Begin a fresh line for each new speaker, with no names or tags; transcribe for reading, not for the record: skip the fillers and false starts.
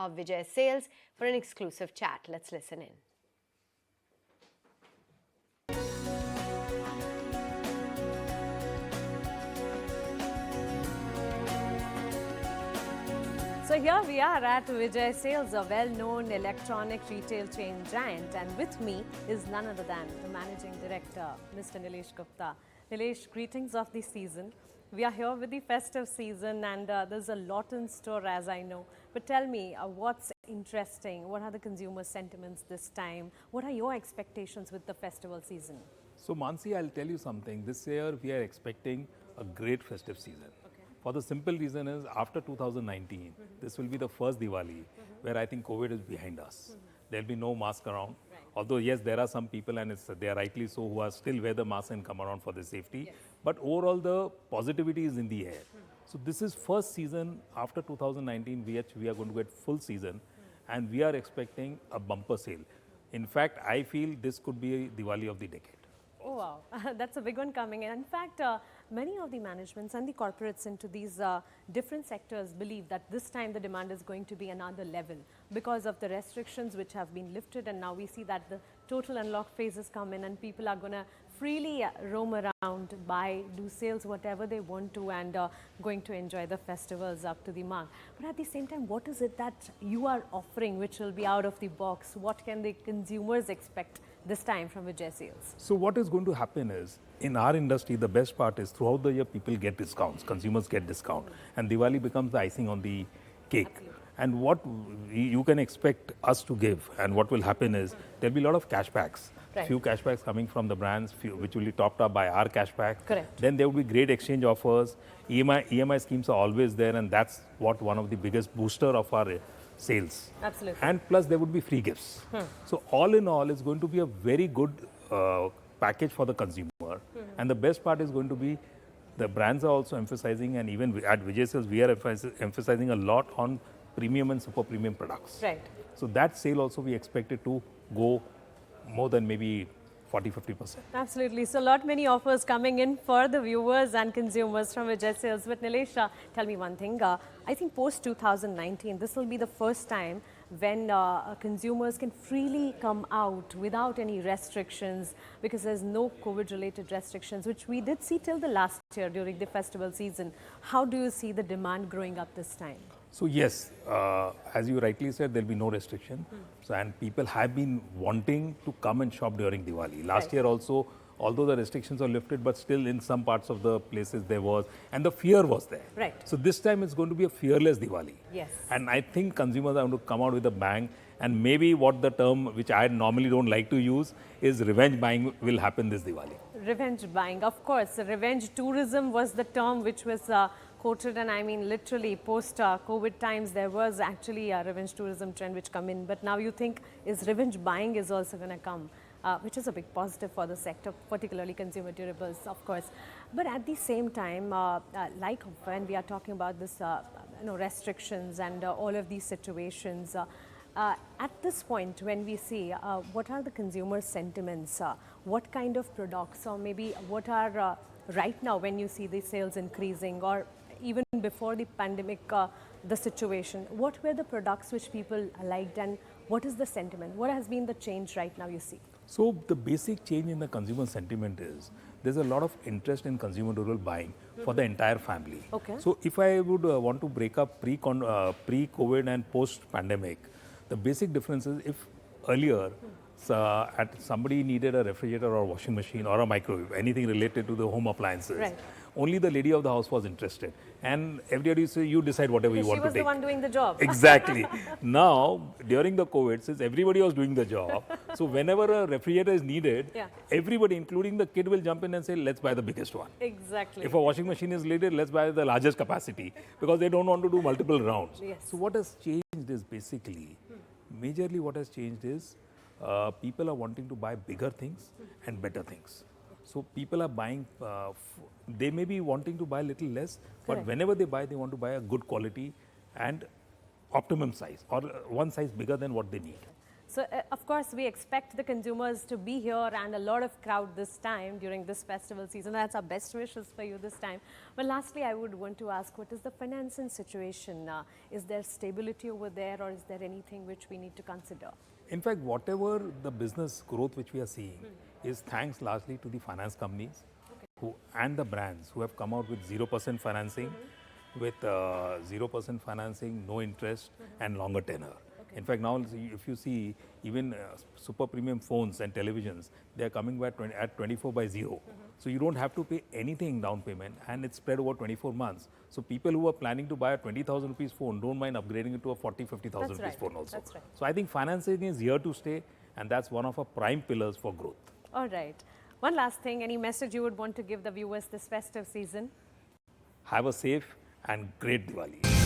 of Vijay Sales for an exclusive chat. Let's listen in. So here we are at Vijay Sales, a well-known electronic retail chain giant, and with me is none other than the Managing Director, Mr. Nilesh Gupta. Nilesh, greetings of the season. We are here with the festive season and there's a lot in store, as I know. But tell me, what's interesting? What are the consumer sentiments this time? What are your expectations with the festival season?
So Mansi, I'll tell you something. This year we are expecting a great festive season. For the simple reason is after 2019, this will be the first Diwali where I think COVID is behind us. There'll be no mask around.
Right.
Although yes, there are some people and they are rightly so who are still wear the mask and come around for the safety. Yes. But overall the positivity is in the air. So this is first season after 2019 which we are going to get full season and we are expecting a bumper sale. In fact, I feel this could be a Diwali of the decade.
Oh wow, that's a big one coming in. In fact, many of the managements and the corporates into these different sectors believe that this time the demand is going to be another level because of the restrictions which have been lifted, and now we see that the total unlock phases come in and people are going to freely roam around, buy, do sales, whatever they want to, and going to enjoy the festivals up to the mark. But at the same time, what is it that you are offering which will be out of the box? What can the consumers expect this time from Vijay Sales?
So what is going to happen is, in our industry, the best part is throughout the year people get discounts, consumers get discount, and Diwali becomes the icing on the cake.
Absolutely.
And what you can expect us to give, and what will happen is, there'll be a lot of cashbacks.
Right.
Few cashbacks coming from the brands, which will be topped up by our cashback.
Correct.
Then there will be great exchange offers. EMI schemes are always there, and that's what one of the biggest booster of our sales.
Absolutely.
And plus there would be free gifts. So all in all, it's going to be a very good package for the consumer. And the best part is going to be the brands are also emphasizing, and even at Vijay Sales we are emphasizing a lot on premium and super premium products.
Right.
So that sale also we expect it to go more than maybe 40–50%.
Absolutely. So, many offers coming in for the viewers and consumers from Vijay Sales. But Nilesh, tell me one thing. I think post 2019, this will be the first time when consumers can freely come out without any restrictions, because there's no COVID-related restrictions, which we did see till the last year during the festival season. How do you see the demand growing up this time?
So yes, as you rightly said, there'll be no restriction. So, and people have been wanting to come and shop during Diwali. Last year also, although the restrictions are lifted, but still in some parts of the places there was, and the fear was there.
Right.
So this time it's going to be a fearless Diwali.
Yes.
And I think consumers are going to come out with a bang. And maybe what the term, which I normally don't like to use, is revenge buying will happen this Diwali.
Revenge buying, of course. Revenge tourism was the term which was quoted, and I mean literally post-COVID times there was actually a revenge tourism trend which come in. But now you think is revenge buying is also going to come, which is a big positive for the sector, particularly consumer durables, of course. But at the same time, like when we are talking about this, restrictions and all of these situations, at this point, when we see what are the consumer sentiments, what kind of products, or maybe what are right now when you see the sales increasing, or even before the pandemic, the situation, what were the products which people liked, and what is the sentiment? What has been the change right now you see?
So the basic change in the consumer sentiment is there's a lot of interest in consumer durable buying for the entire family.
Okay.
So if I would want to break up pre-COVID and post-pandemic, the basic difference is if earlier somebody needed a refrigerator or washing machine or a microwave, anything related to the home appliances,
right,
only the lady of the house was interested. And everybody say, you decide whatever you want to take.
She was the one doing the job.
Exactly. Now, during the COVID, since everybody was doing the job, so whenever a refrigerator is needed, everybody, including the kid, will jump in and say, let's buy the biggest one.
Exactly.
If a washing machine is needed, let's buy the largest capacity, because they don't want to do multiple rounds.
Yes.
So what has changed is basically, majorly what has changed is, people are wanting to buy bigger things and better things. So people are buying, they may be wanting to buy a little less, but whenever they buy, they want to buy a good quality and optimum size, or one size bigger than what they need.
So, of course, we expect the consumers to be here and a lot of crowd this time during this festival season. That's our best wishes for you this time. But lastly, I would want to ask, what is the financing situation? Is there stability over there, or is there anything which we need to consider?
In fact, whatever the business growth which we are seeing is thanks largely to the finance companies who and the brands who have come out with 0% financing, with 0% financing, no interest, and longer tenor. In fact, now if you see even super premium phones and televisions, they are coming back at 24 by 0. So you don't have to pay anything down payment, and it's spread over 24 months. So people who are planning to buy a 20,000 rupees phone don't mind upgrading it to a 50,000 rupees phone also.
That's right.
So I think financing is here to stay, and that's one of our prime pillars for growth.
All right. One last thing, any message you would want to give the viewers this festive season?
Have a safe and great Diwali.